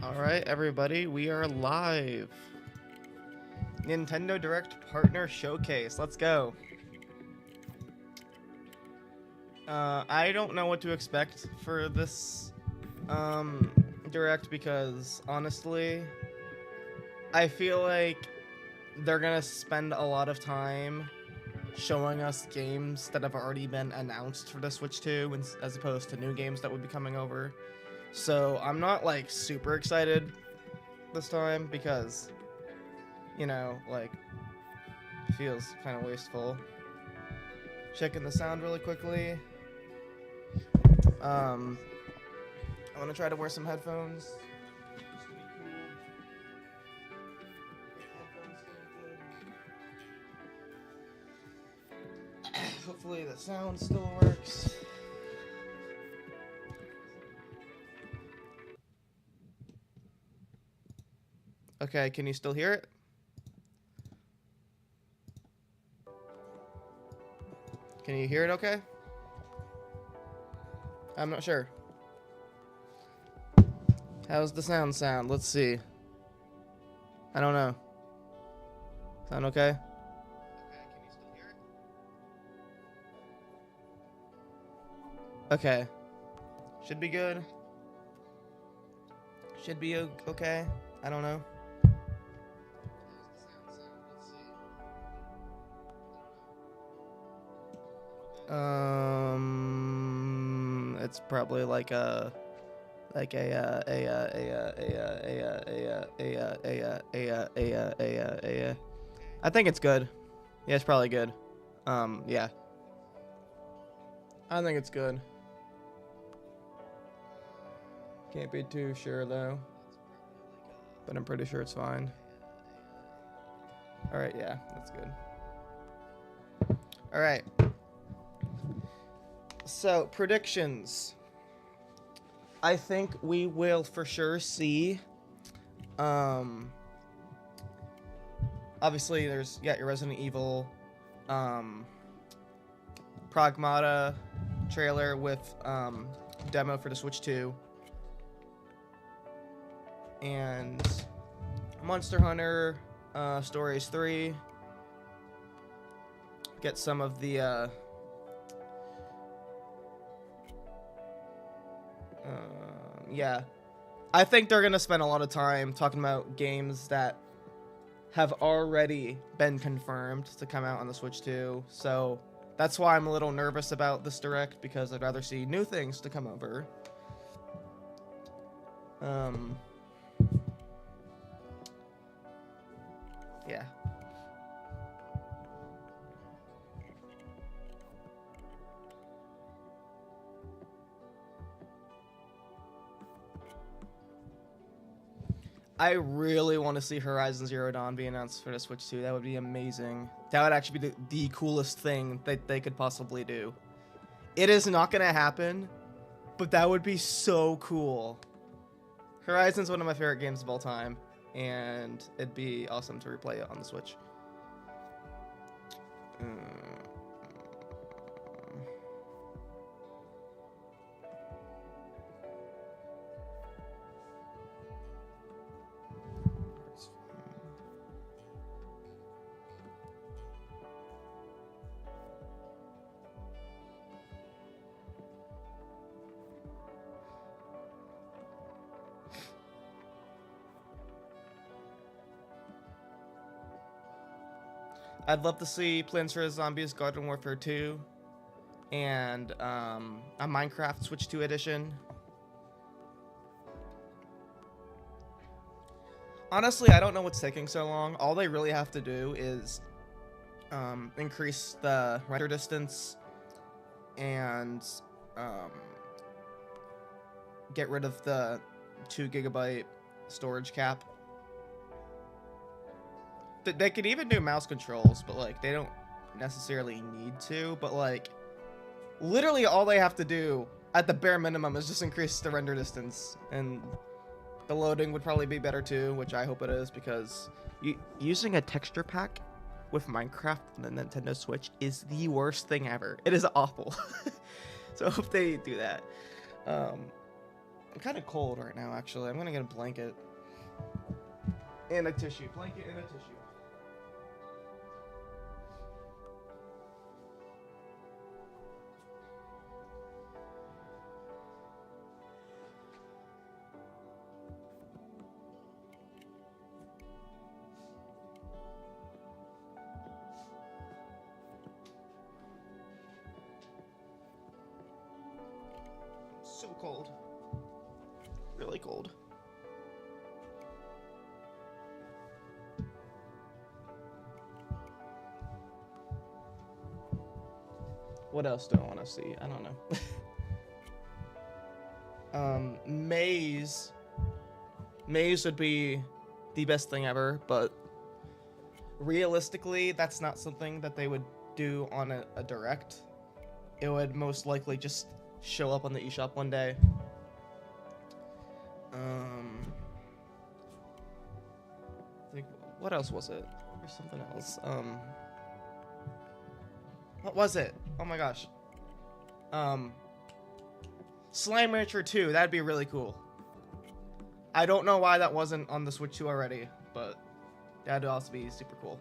Alright, everybody, we are live. Nintendo Direct Partner Showcase. Let's go. I don't know what to expect for this Direct because, honestly, I feel like they're gonna spend a lot of time showing us games that have already been announced for the Switch 2 as opposed to new games that would be coming over. So I'm not, like, super excited this time because, feels kind of wasteful. Checking the sound really quickly. I'm gonna try to wear some headphones. Just to be cool. Headphones connected. Hopefully the sound still works. Okay, can you still hear it? Can you hear it okay? I'm not sure. How's the sound? Let's see. I don't know. Sound okay? Okay, can you still hear it? Okay. Should be good. Should be okay. I don't know. It's probably like a I think it's good. Yeah, it's probably good. Yeah. I think it's good. Can't be too sure though. But I'm pretty sure it's fine. Alright, yeah, that's good. Alright. So, predictions. I think we will for sure see. Obviously, there's your Resident Evil, Pragmata trailer with demo for the Switch 2, and Monster Hunter Stories 3. Get some of the yeah. I think they're gonna spend a lot of time talking about games that have already been confirmed to come out on the Switch 2. So that's why I'm a little nervous about this Direct, because I'd rather see new things to come over. Yeah. I really want to see Horizon Zero Dawn be announced for the Switch 2. That would be amazing. That would actually be the coolest thing that they could possibly do. It is not going to happen, but that would be so cool. Horizon's one of my favorite games of all time, and it'd be awesome to replay it on the Switch. I'd love to see Plants vs. Zombies Garden Warfare 2 and a Minecraft Switch 2 edition. Honestly, I don't know what's taking so long. All they really have to do is increase the render distance and get rid of the 2 GB storage cap. They could even do mouse controls, but like they don't necessarily need to. But like, literally all they have to do at the bare minimum is just increase the render distance, and the loading would probably be better too, which I hope it is, because using a texture pack with Minecraft on the Nintendo Switch is the worst thing ever. It is awful. So I hope they do that. I'm kind of cold right now, actually. I'm gonna get a blanket and a tissue. Blanket and a tissue. So cold. Really cold. What else do I want to see? I don't know. Maze. Maze would be the best thing ever, but realistically, that's not something that they would do on a direct. It would most likely just show up on the eShop one day. Like, what else was it? Or something else. What was it? Oh my gosh. Slime Rancher 2. That'd be really cool. I don't know why that wasn't on the Switch 2 already, but that'd also be super cool.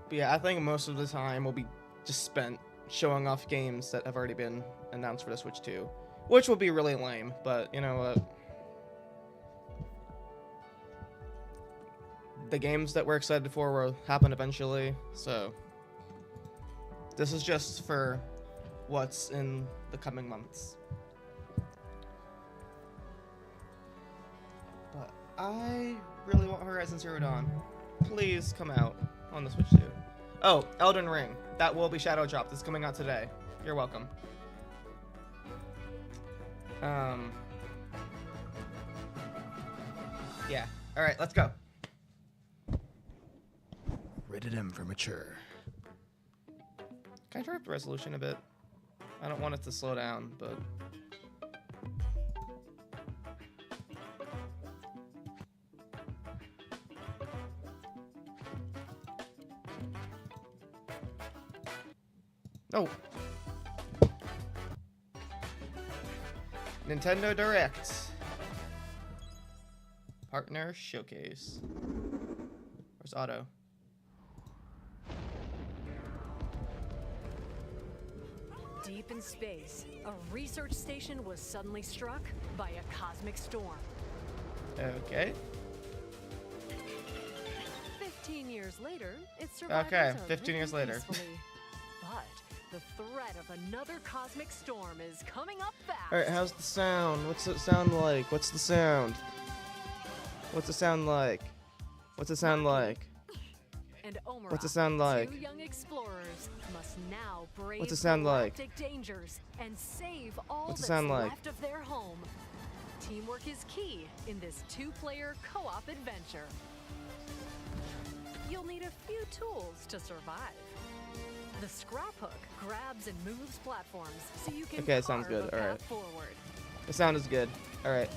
But yeah, I think most of the time will be just spent showing off games that have already been announced for the Switch 2, which will be really lame, but you know what? The games that we're excited for will happen eventually, so this is just for what's in the coming months. But I really want Horizon Zero Dawn. Please come out on the Switch 2. Oh, Elden Ring. That will be shadow dropped. It's coming out today. You're welcome. Yeah. All right, let's go. Rated M for mature. Can I turn up the resolution a bit? I don't want it to slow down, but... Oh. Nintendo Direct. Partner Showcase. Where's Otto? Deep in space, a research station was suddenly struck by a cosmic storm. Okay. 15 years later, it survived. Okay, 15 years later. But the threat of another cosmic storm is coming up fast. Alright, how's the sound? What's it sound like? What's the sound? What's it sound like? What's it sound like? And Omura, What's it sound like? two young explorers must now brave What's it sound like? galactic dangers and save all What's it that's sound like? left of their home. Teamwork is key in this two-player co-op adventure. You'll need a few tools to survive. The scrap hook grabs and moves platforms so you can Okay, sounds carve good. a path Alright. forward. The sound is good. Alright.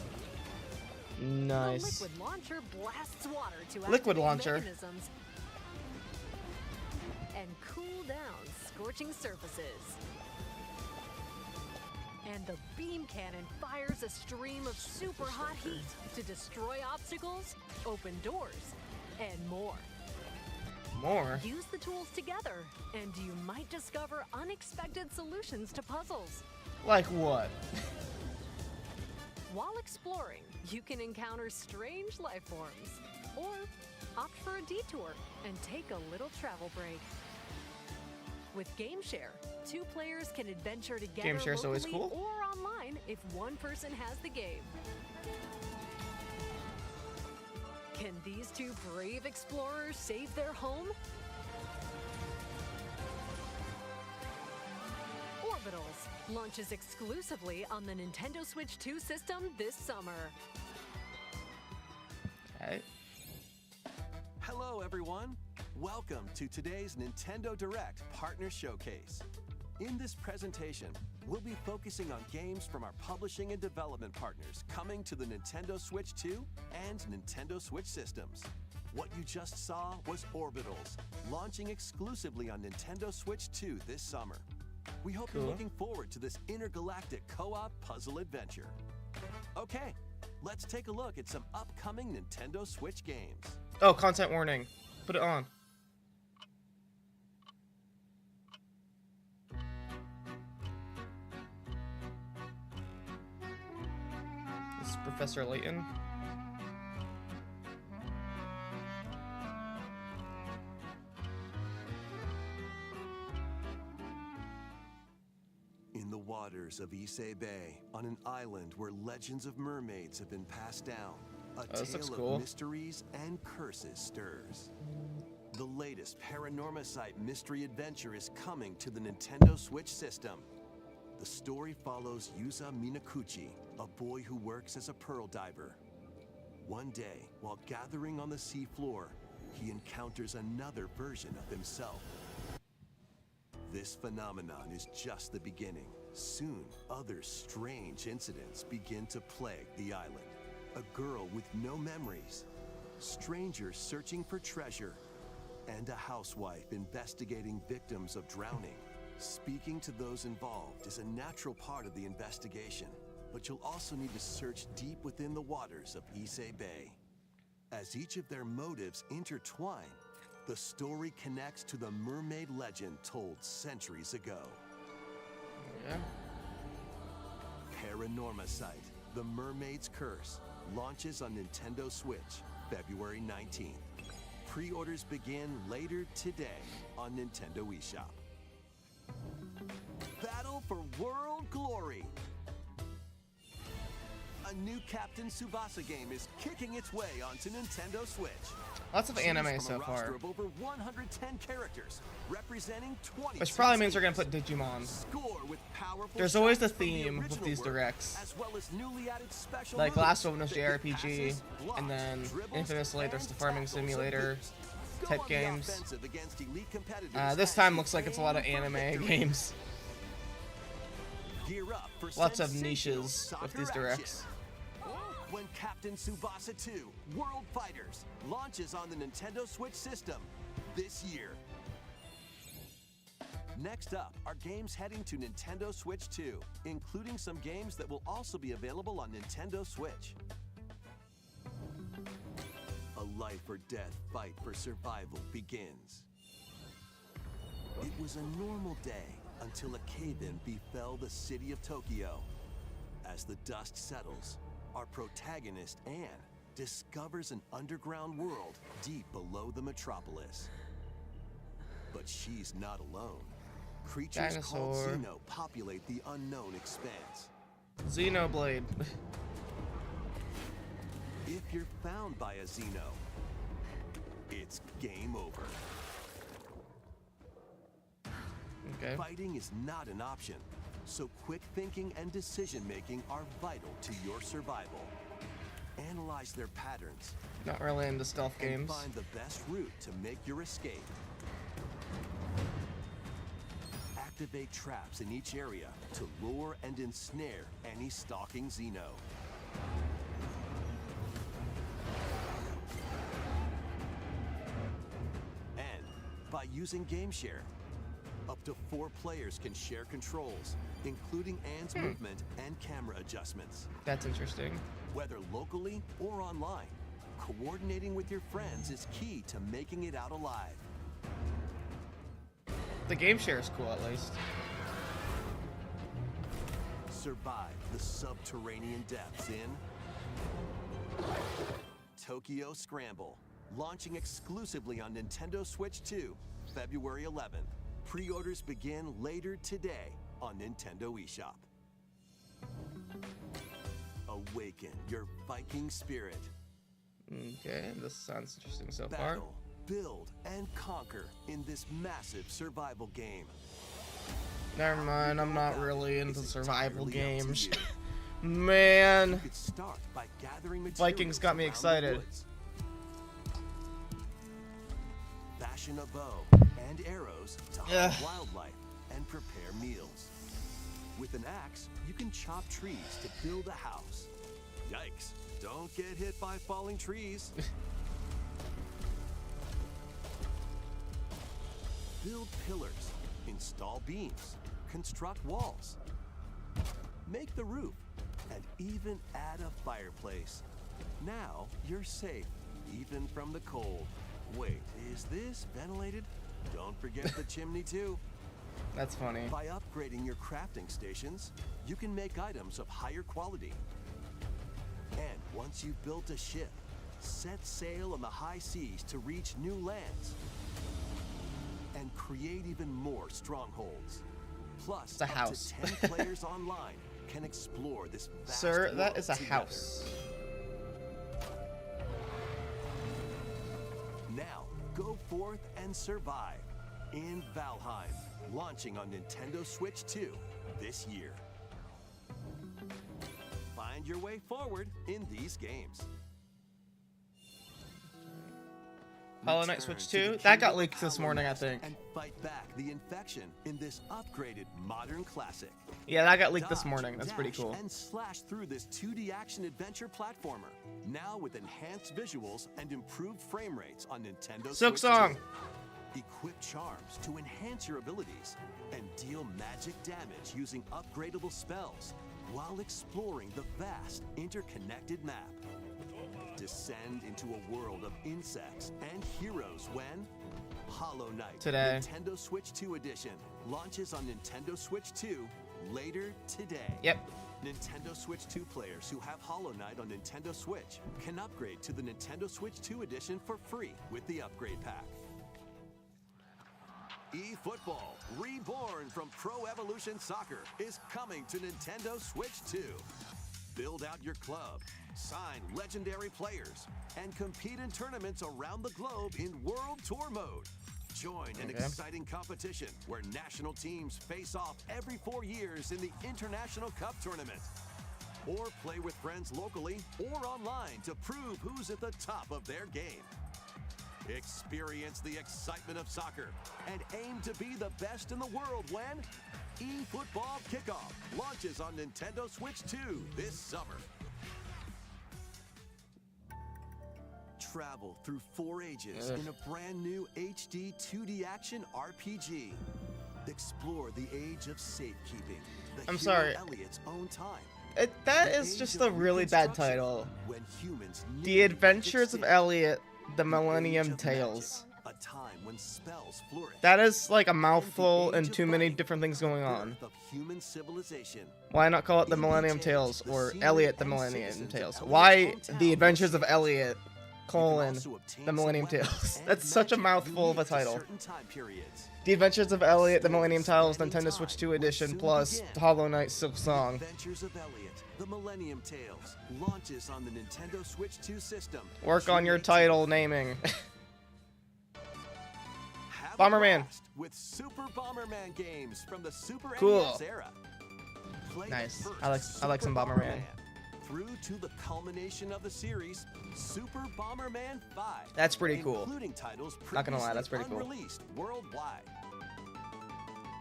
Nice. The liquid launcher blasts water to Liquid activate launcher. mechanisms and cool down scorching surfaces. And the beam cannon fires a stream of super hot heat to destroy obstacles, open doors, and more. More? Use the tools together, and you might discover unexpected solutions to puzzles. Like what? While exploring, you can encounter strange life forms, or opt for a detour and take a little travel break. With GameShare, two players can adventure together GameShare's always locally cool. or online if one person has the game. Can these two brave explorers save their home? Orbitals launches exclusively on the Nintendo Switch 2 system this summer. Okay. Hello, everyone. Welcome to today's Nintendo Direct Partner Showcase. In this presentation, we'll be focusing on games from our publishing and development partners coming to the Nintendo Switch 2 and Nintendo Switch systems. What you just saw was Orbitals, launching exclusively on Nintendo Switch 2 this summer. We hope you're looking forward to this intergalactic co-op puzzle adventure. Okay, let's take a look at some upcoming Nintendo Switch games. Oh, content warning. Put it on. This is Professor Layton. In the waters of Issei Bay, on an island where legends of mermaids have been passed down, a tale of mysteries and curses stirs. The latest Paranormasight mystery adventure is coming to the Nintendo Switch system. The story follows Yuza Minakuchi, a boy who works as a pearl diver. One day, while gathering on the seafloor, he encounters another version of himself. This phenomenon is just the beginning. Soon, other strange incidents begin to plague the island. A girl with no memories, strangers searching for treasure, and a housewife investigating victims of drowning. Speaking to those involved is a natural part of the investigation, but you'll also need to search deep within the waters of Issei Bay. As each of their motives intertwine, the story connects to the mermaid legend told centuries ago. Yeah. Paranormasight, The Mermaid's Curse, launches on Nintendo Switch, February 19th. Pre-orders begin later today on Nintendo eShop. Battle for World Glory! A new Captain Tsubasa game is kicking its way onto Nintendo Switch. Lots of anime so From a far. roster of over 110 characters, representing 20 Which probably means they're gonna put Digimon. Score with powerful There's always a shots from the theme with original these work, directs. as well as newly added special Like moves last one was that hit JRPG, passes, blocks, and then dribbles, infamously there's the and farming tackles and simulator boosts. Go type on the games. offensive against elite competitors This as time you looks like it's a lot of aim for anime victory. games. Gear up for Lots of sensational niches with soccer these action. directs. When Captain Tsubasa 2 World Fighters launches on the Nintendo Switch system this year. Next up are games heading to Nintendo Switch 2, including some games that will also be available on Nintendo Switch. A life or death fight for survival begins. It was a normal day until a cave-in befell the city of Tokyo. As the dust settles, our protagonist, Anne, discovers an underground world deep below the metropolis. But she's not alone. Creatures called Dinosaur. Xeno populate the unknown expanse. Xenoblade. If you're found by a Xeno, it's game over. Okay. Fighting is not an option, so quick thinking and decision making are vital to your survival. Analyze their patterns Not really into stealth and games. find the best route to make your escape. Activate traps in each area to lure and ensnare any stalking Xeno. And by using GameShare, up to 4 players can share controls, including Anne's movement and camera adjustments. That's interesting. Whether locally or online, coordinating with your friends is key to making it out alive. The game share is cool at least. Survive the subterranean depths in Tokyo Scramble, launching exclusively on Nintendo Switch 2, February 11th. Pre-orders begin later today on Nintendo eShop. Awaken your Viking spirit. Okay, this sounds interesting so far. Battle, build, and conquer in this massive survival game. Never mind, I'm not really into It's survival entirely up to games. you. Man, You could start by gathering Vikings got me materials around the excited. woods. Fashion a bow and arrows to Ugh. hunt wildlife and prepare meals. With an axe, you can chop trees to build a house. Yikes, don't get hit by falling trees. Build pillars, install beams, construct walls, make the roof, and even add a fireplace. Now you're safe, even from the cold. Wait, is this ventilated? Don't forget the chimney too. That's funny. By upgrading your crafting stations, you can make items of higher quality. And once you've built a ship, set sail on the high seas to reach new lands and create even more strongholds. Plus, it's a house. up to 10 players online can explore this vast Sir, that world is a together. house. Now, go forth and survive in Valheim, launching on Nintendo Switch 2 this year. Find your way forward in these games. Hollow Knight Switch Return 2? to That the got Kingdom leaked of this Hollow morning, I Knight think. And fight back the infection in this upgraded modern classic. Yeah, that got leaked this Dodge, morning. That's pretty dash, cool. And slash through this 2D action adventure platformer, now with enhanced visuals and improved frame rates on Nintendo Silk Switch Song. 2. Equip charms to enhance your abilities and deal magic damage using upgradable spells while exploring the vast interconnected map. Descend into a world of insects and heroes when Hollow Knight Today. Nintendo Switch 2 Edition launches on Nintendo Switch 2 later today. Yep. Nintendo Switch 2 players who have Hollow Knight on Nintendo Switch can upgrade to the Nintendo Switch 2 Edition for free with the upgrade pack. eFootball, reborn from Pro Evolution Soccer, is coming to Nintendo Switch 2. Build out your club, sign legendary players, and compete in tournaments around the globe in World Tour mode. Join an exciting competition where national teams face off every 4 years in the International Cup Tournament. Or play with friends locally or online to prove who's at the top of their game. Experience the excitement of soccer and aim to be the best in the world when eFootball Kickoff launches on Nintendo Switch 2 this summer. Travel through 4 ages in a brand new HD 2D action RPG. Explore the age of safekeeping. I'm sorry. Elliot's own time. That The is age just of a really bad Reconstruction, title. when humans The nearly Adventures of extinct. Elliot, The The Millennium Age of Tales. Magic, a time when spells flourish. That is like a And the mouthful Age and of too many Fighting, different things going on. birth of human civilization. Why not call it The EV Millennium changed Tales the or scenery Elliot the and Millennium citizens of Tales? Elliot's Why hometown The Adventures were of Elliot, colon, also obtain The some Millennium weapons Tales? and That's such a magic mouthful of a unique to title. certain time periods. The Adventures of Elliot, The Millennium Tales, Stories Nintendo spanning Switch time 2 will Edition, soon plus begin. Hollow Knight Silk The Song. Adventures of Elliot, The Millennium Tales, launches on the Nintendo Switch 2 system. Work on your June 18th. title naming. Have a Bomberman. blast with Super Bomberman games from the Super Cool. NES era. Play the Nice. first I like some Super Bomberman. Through to the culmination of the series, Super Bomberman 5. That's pretty cool. Including titles Not gonna lie, that's previously pretty cool. unreleased worldwide.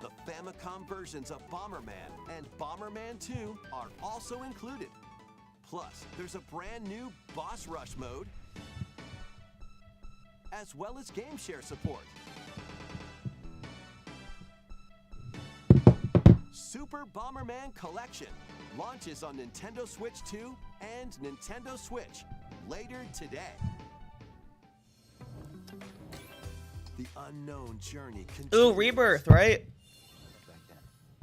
The Famicom versions of Bomberman and Bomberman 2 are also included. Plus, there's a brand new Boss Rush mode, as well as game share support. Super Bomberman Collection launches on Nintendo Switch 2 and Nintendo Switch later today. The unknown journey continues. Ooh, Rebirth, right?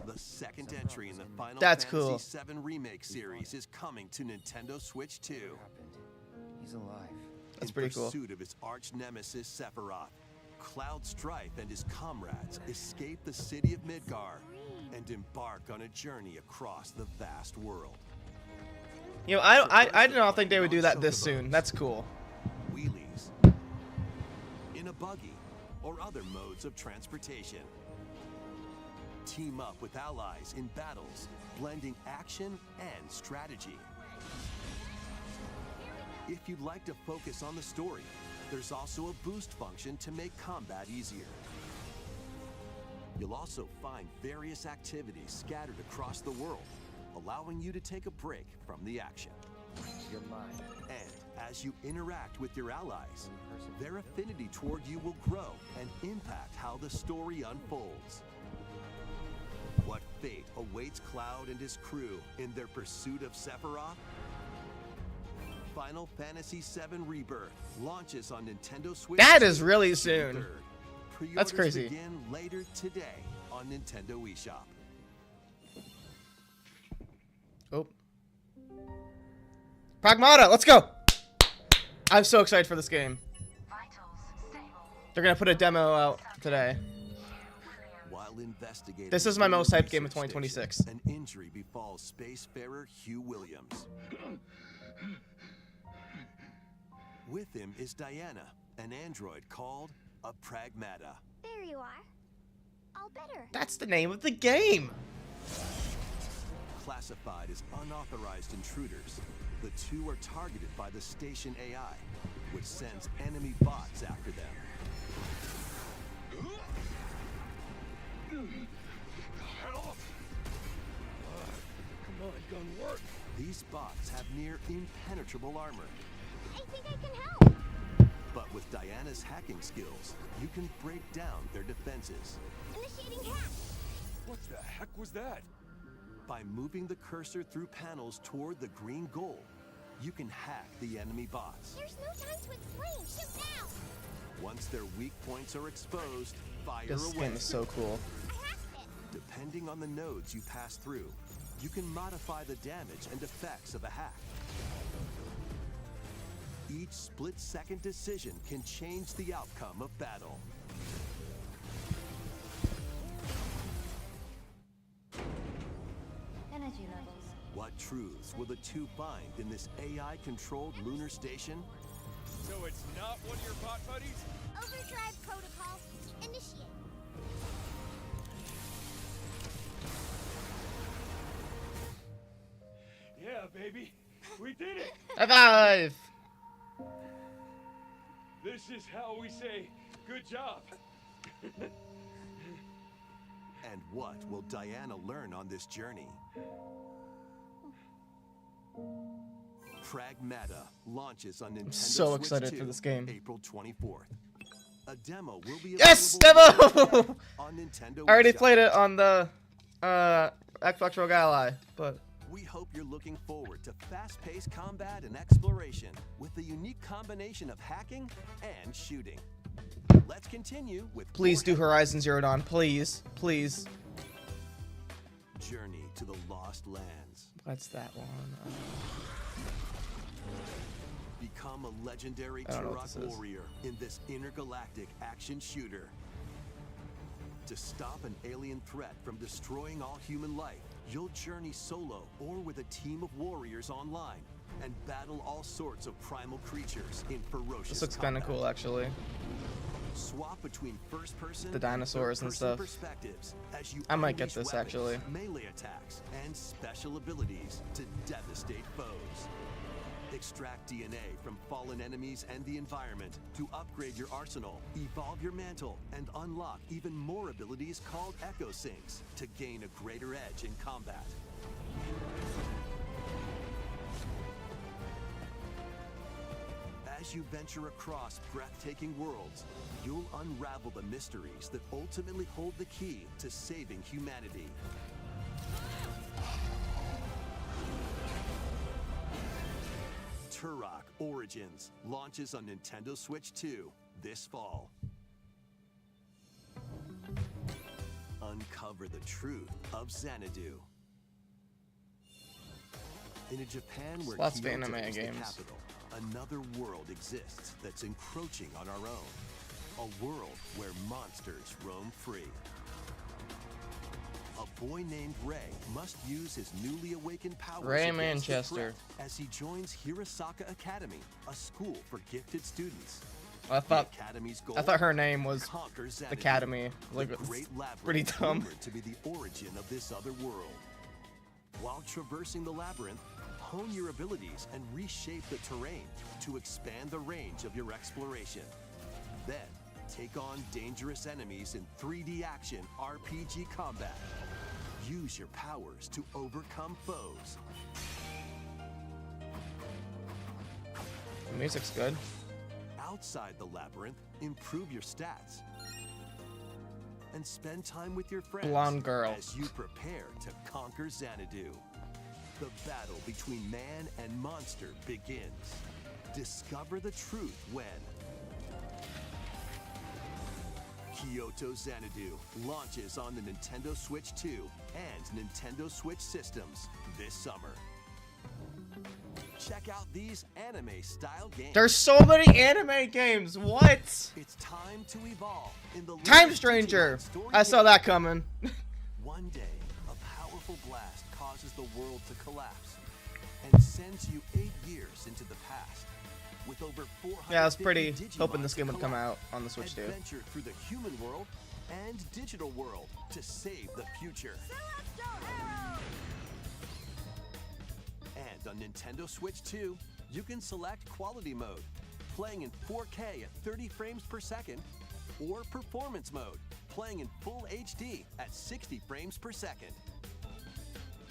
The second entry in the Final That's Fantasy cool. VII Remake series is coming to Nintendo Switch 2. He's alive. That's In pretty cool. pursuit of his arch nemesis Sephiroth, Cloud Strife and his comrades escape the city of Midgar and embark on a journey across the vast world. You know, I did not think they would do that this soon. That's cool. Wheelies, in a buggy, or other modes of transportation. Team up with allies in battles, blending action and strategy. If you'd like to focus on the story, there's also a boost function to make combat easier. You'll also find various activities scattered across the world, allowing you to take a break from the action. You're mine. And as you interact with your allies, their affinity toward you will grow and impact how the story unfolds. What fate awaits Cloud and his crew in their pursuit of Sephiroth? Final Fantasy VII Rebirth launches on Nintendo Switch. That is really soon. 3rd. That's Pre-orders crazy. begin later today on Nintendo eShop. Oh. Pragmata, let's go! I'm so excited for this game. They're gonna put a demo out today. While investigating This is my most hyped game of research 2026. station, An injury befalls spacefarer Hugh Williams. With him is Diana, an android called a Pragmata. There you are. All better. That's the name of the game. Classified as unauthorized intruders, the two are targeted by the station AI, which sends enemy bots after them. Come on, gun work. These bots have near impenetrable armor, I think I can help. but with Diana's hacking skills, you can break down their defenses. Initiating hack. What the heck was that? By moving the cursor through panels toward the green goal, you can hack the enemy bots. There's no time to explain. Shoot now. Once their weak points are exposed, fire This away. game is so cool. I hacked it. Depending on the nodes you pass through, you can modify the damage and effects of a hack. Each split-second decision can change the outcome of battle. Energy levels. What truths will the two find in this AI-controlled lunar station? So it's not one of your bot buddies? Overdrive protocol. Initiate. Yeah, baby. We did it. High five! This is how we say good job. And what will Diana learn on this journey? Pragmata launches on Nintendo so Switch excited 2, for this game. April 24th. A demo will be Yes, available demo! on Nintendo I already eShop. played it on the Xbox Rogue Ally, but We hope you're looking forward to fast-paced combat and exploration with the unique combination of hacking and shooting. Let's continue with please do more Horizon Zero Dawn, please, please. Journey to the Lost Lands. What's that one? Become a legendary I don't know what this Turok is. warrior in this intergalactic action shooter. To stop an alien threat from destroying all human life, you'll journey solo or with a team of warriors online and battle all sorts of primal creatures in ferocious This looks kind of combat. cool, actually. Swap between first-person The dinosaurs and third-person stuff. perspectives as you I might get unleash this, weapons, actually. melee attacks, and special abilities to devastate foes. Extract DNA from fallen enemies and the environment to upgrade your arsenal, evolve your mantle, and unlock even more abilities called Echo Sinks to gain a greater edge in combat. As you venture across breathtaking worlds, you'll unravel the mysteries that ultimately hold the key to saving humanity. Turok Origins launches on Nintendo Switch 2 this fall. Uncover the truth of Xanadu. In a Japan where Lots of Kyoto anime is the games. capital, another world exists that's encroaching on our own. A world where monsters roam free. A boy named Ray must use his newly awakened powers Ray against the Manchester. threat as he joins Hirosaka Academy, a school for gifted students. I thought The Academy's goal? her name was Conquer the Xanadu, Academy. Like, the it's great labyrinth pretty dumb. rumored to be the origin of this other world. While traversing the labyrinth, hone your abilities and reshape the terrain to expand the range of your exploration. Then, Take on dangerous enemies in 3D action RPG combat. Use your powers to overcome foes. The music's good. Outside the labyrinth, improve your stats. And spend time with your friends Blonde girl. as you prepare to conquer Xanadu. The battle between man and monster begins. Discover the truth when Kyoto Xanadu launches on the Nintendo Switch 2 and Nintendo Switch systems this summer. Check out these anime-style games. There's so many anime games. What? It's time to evolve in the Time latest Stranger. Digimon story I saw game. that coming. One day, a powerful blast causes the world to collapse and sends you 8 years into the past. With over 400 Yeah, I was pretty Digimon hoping this to game would come collect. out on the Switch too. Adventure through the human world and digital world to save the future. And on Nintendo Switch 2, you can select quality mode, playing in 4K at 30 frames per second, or performance mode, playing in full HD at 60 frames per second.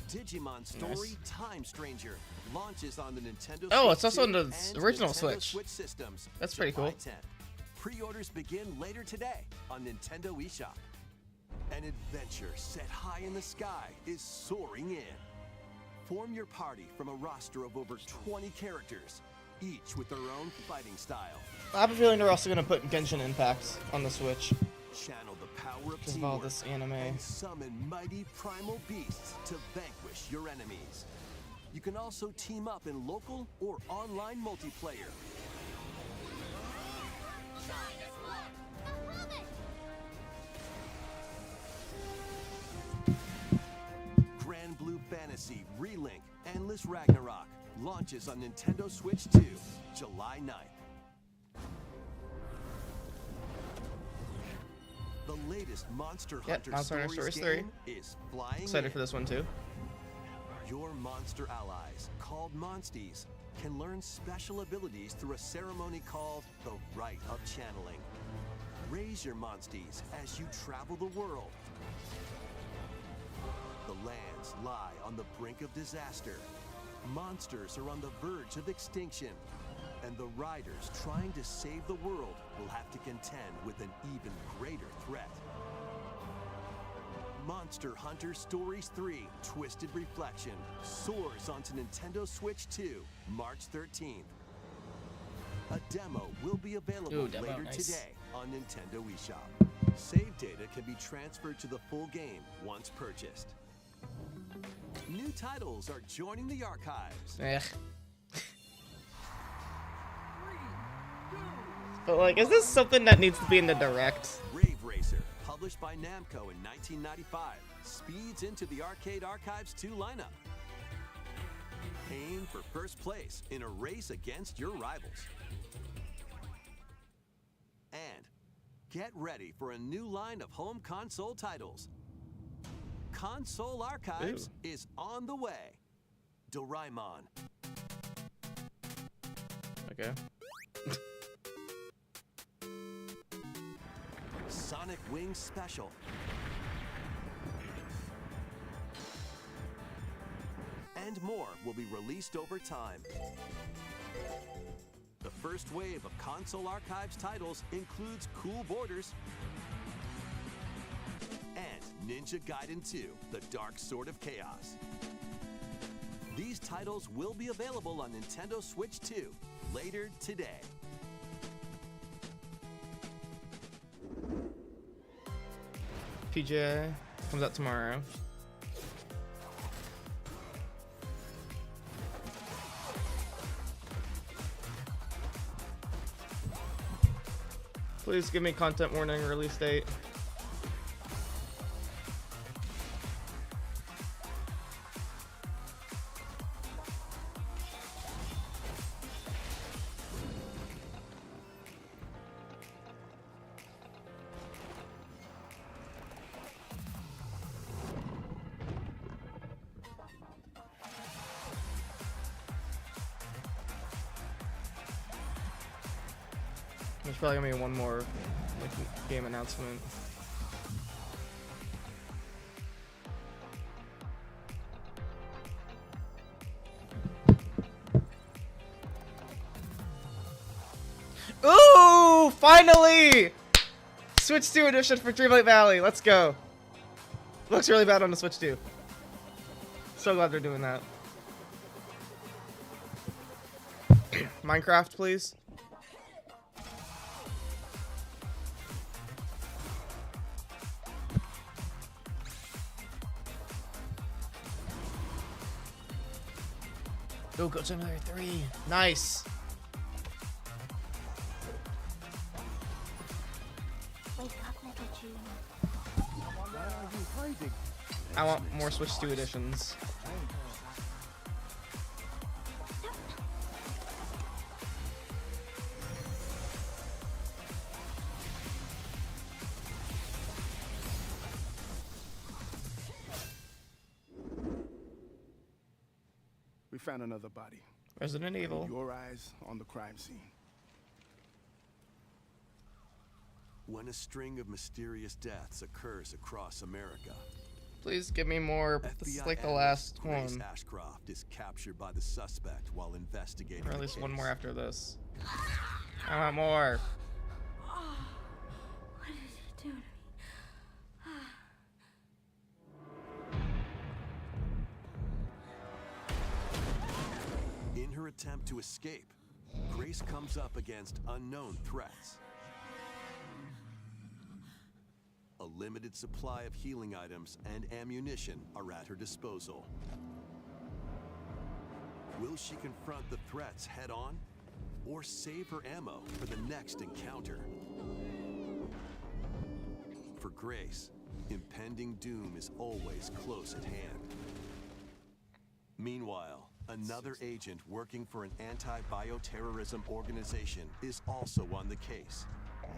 Digimon Story Nice. Time Stranger launches on the Nintendo Oh, Switch it's also 2 on the and original Nintendo Switch. systems. That's pretty July cool. 10th. Pre-orders begin later today on Nintendo eShop. An adventure set high in the sky is soaring in. Form your party from a roster of over 20 characters, each with their own fighting style. I have a feeling they're also gonna put Genshin Impact on the Switch Channel the power of because of all teamwork this anime. and summon mighty primal beasts to vanquish your enemies. You can also team up in local or online multiplayer. Grand Blue Fantasy Relink Endless Ragnarok launches on Nintendo Switch 2, July 9th. The latest Monster Hunter Monster Hunter Stories Stories game is flying Excited in. for this one too. Your monster allies, called Monsties, can learn special abilities through a ceremony called the Rite of Channeling. Raise your Monsties as you travel the world. The lands lie on the brink of disaster. Monsters are on the verge of extinction. And the riders trying to save the world will have to contend with an even greater threat. Monster Hunter Stories 3 Twisted Reflection soars onto Nintendo Switch 2, March 13th. A demo will be available Ooh, demo, later nice. today on Nintendo eShop. Save data can be transferred to the full game once purchased. New titles are joining the archives. Ugh. But like, is this something that needs to be in the direct? Rave Racer, published by Namco in 1995, speeds into the Arcade Archives 2 lineup. Aim for first place in a race against your rivals. And get ready for a new line of home console titles. Console Archives is on the way. Doraemon, Okay. Sonic Wings Special, and more will be released over time. The first wave of Console Archives titles includes Cool Borders and Ninja Gaiden 2, The Dark Sword of Chaos. These titles will be available on Nintendo Switch 2 later today. PJ comes out tomorrow. Please give me content warning release date. There's probably gonna be one more Like, game announcement. Ooh! Finally! Switch 2 edition for Dreamlight Valley. Let's go. Looks really bad on the Switch 2. So glad they're doing that. Minecraft, please. Go, Goat Simulator 3. Nice. Wake up, Pikachu. Why are you hiding? I want more Switch 2 editions. We found another body. Resident Evil. Your eyes on the crime scene. When a string of mysterious deaths occurs across America, Please give me more. This is like the last Grace one. Ashcroft is captured by the suspect while investigating Or at the least one case. more after this. I want more. What did you do to me? In her attempt to escape, Grace comes up against unknown threats. A limited supply of healing items and ammunition are at her disposal. Will she confront the threats head on, or save her ammo for the next encounter? For Grace, impending doom is always close at hand. Meanwhile, another agent working for an anti-bioterrorism organization is also on the case.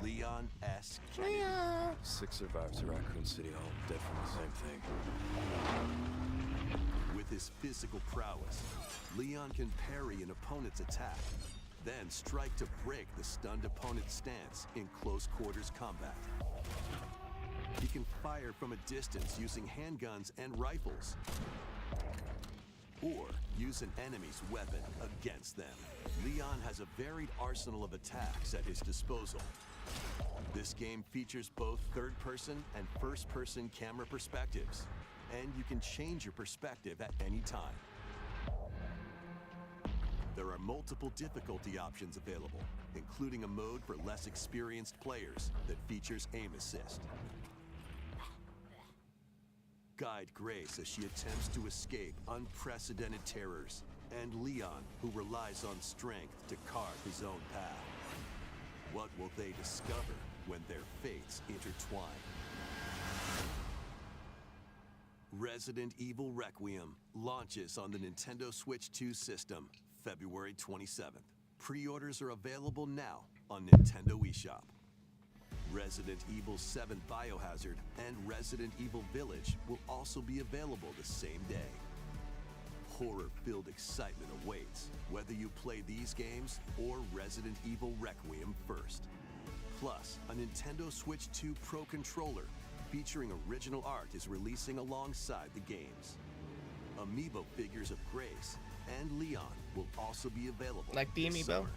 Leon S. Kennedy. 6 survivors of Raccoon City Hall, dead from the same thing. With his physical prowess, Leon can parry an opponent's attack, then strike to break the stunned opponent's stance in close quarters combat. He can fire from a distance using handguns and rifles, or use an enemy's weapon against them. Leon has a varied arsenal of attacks at his disposal. This game features both third-person and first-person camera perspectives, and you can change your perspective at any time. There are multiple difficulty options available, including a mode for less experienced players that features aim assist. Guide Grace as she attempts to escape unprecedented terrors, and Leon, who relies on strength to carve his own path. What will they discover when their fates intertwine? Resident Evil Requiem launches on the Nintendo Switch 2 system February 27th. Pre-orders are available now on Nintendo eShop. Resident Evil 7 Biohazard and Resident Evil Village will also be available the same day. Horror-filled excitement awaits, whether you play these games or Resident Evil Requiem first. Plus, a Nintendo Switch 2 Pro controller featuring original art is releasing alongside the games. Amiibo figures of Grace and Leon will also be available. Like the this amiibo? summer.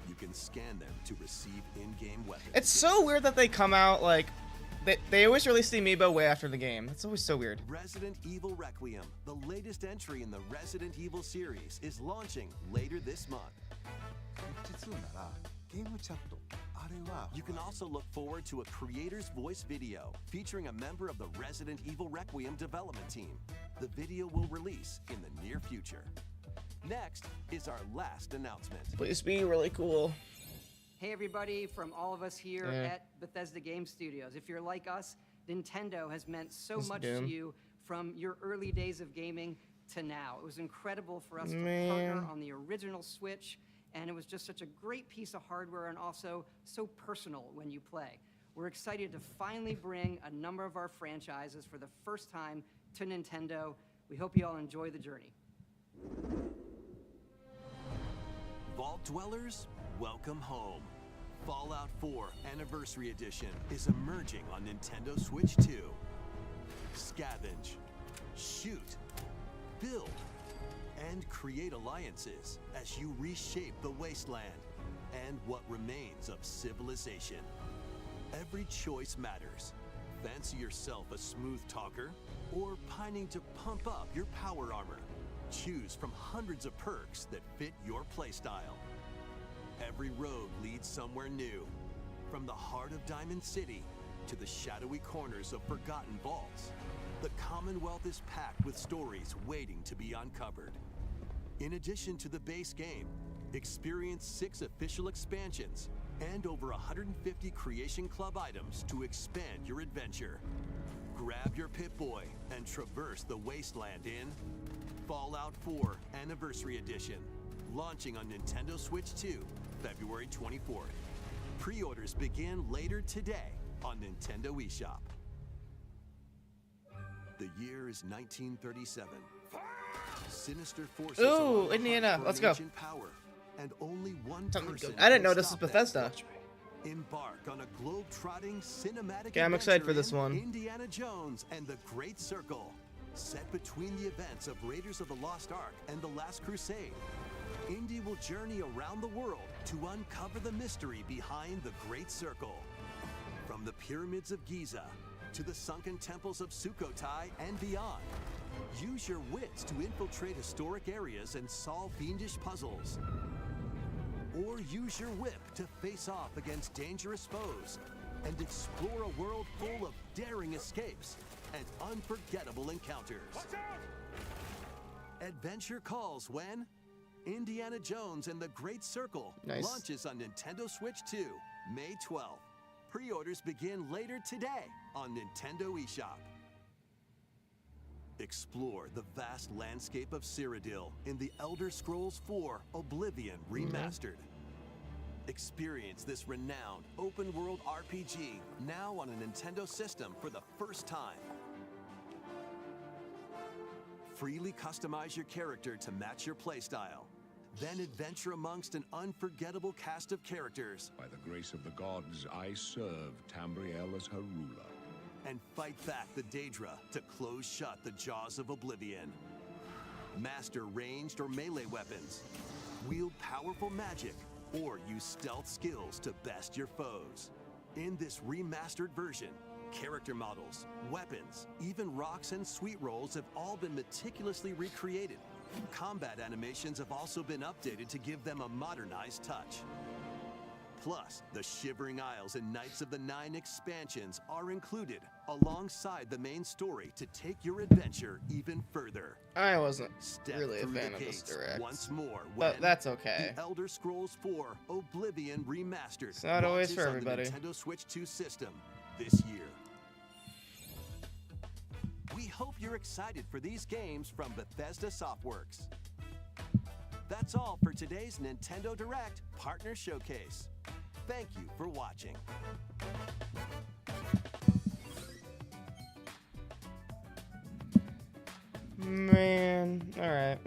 You can scan them to receive in-game weapons. It's so weird that they come out like they always release the amiibo way after the game. That's always so weird. Resident Evil Requiem, the latest entry in the Resident Evil series, is launching later this month. You can also look forward to a creator's voice video featuring a member of the Resident Evil Requiem development team. The video will release in the near future. Next is our last announcement. Please be really cool. Hey everybody, from all of us here Yeah. at Bethesda Game Studios. If you're like us, Nintendo has meant so This much Doom. to you from your early days of gaming to now. It was incredible for us to Man. partner on the original Switch, and it was just such a great piece of hardware and also so personal when you play. We're excited to finally bring a number of our franchises for the first time to Nintendo. We hope you all enjoy the journey. Vault Dwellers, welcome home. Fallout 4 Anniversary Edition is emerging on Nintendo Switch 2. Scavenge, shoot, build, and create alliances as you reshape the wasteland and what remains of civilization. Every choice matters. Fancy yourself a smooth talker or pining to pump up your power armor? Choose from hundreds of perks that fit your playstyle. Every road leads somewhere new, from the heart of Diamond City to the shadowy corners of forgotten vaults. The Commonwealth is packed with stories waiting to be uncovered. In addition to the base game, experience 6 official expansions and over 150 Creation Club items to expand your adventure. Grab your Pip-Boy and traverse the wasteland in Fallout 4 Anniversary Edition, launching on Nintendo Switch 2, February 24th. Pre-orders begin later today on Nintendo eShop. The year is 1937. Sinister forces Ooh, Indiana, let's go. Power, and only one Something person good. I didn't can know this was stop that. Bethesda. Embark on a globe-trotting cinematic Okay, I'm excited for adventure this in one. Indiana Jones and the Great Circle, set between the events of Raiders of the Lost Ark and the Last Crusade. Indy will journey around the world to uncover the mystery behind the Great Circle. From the pyramids of Giza to the sunken temples of Sukhothai and beyond. Use your wits to infiltrate historic areas and solve fiendish puzzles. Or use your whip to face off against dangerous foes and explore a world full of daring escapes and unforgettable encounters. Adventure calls when Indiana Jones and the Great Circle launches on Nintendo Switch 2, May 12th. Pre-orders begin later today on Nintendo eShop. Explore the vast landscape of Cyrodiil in the Elder Scrolls 4 Oblivion Remastered. Experience this renowned open-world RPG now on a Nintendo system for the first time. Freely customize your character to match your playstyle. Then adventure amongst an unforgettable cast of characters. By the grace of the gods, I serve Tamriel as her ruler. And fight back the Daedra to close shut the jaws of Oblivion. Master ranged or melee weapons. Wield powerful magic or use stealth skills to best your foes. In this remastered version, character models, weapons, even rocks and sweet rolls have all been meticulously recreated. Combat animations have also been updated to give them a modernized touch. Plus, the Shivering Isles and Knights of the Nine expansions are included alongside the main story to take your adventure even further. I wasn't Step really a through fan the of this gates direct. once more But when that's okay. The Elder Scrolls 4 Oblivion Remastered It's not always launches for on the everybody. Nintendo Switch 2 system this year. We hope you're excited for these games from Bethesda Softworks. That's all for today's Nintendo Direct Partner Showcase. Thank you for watching. Man, alright.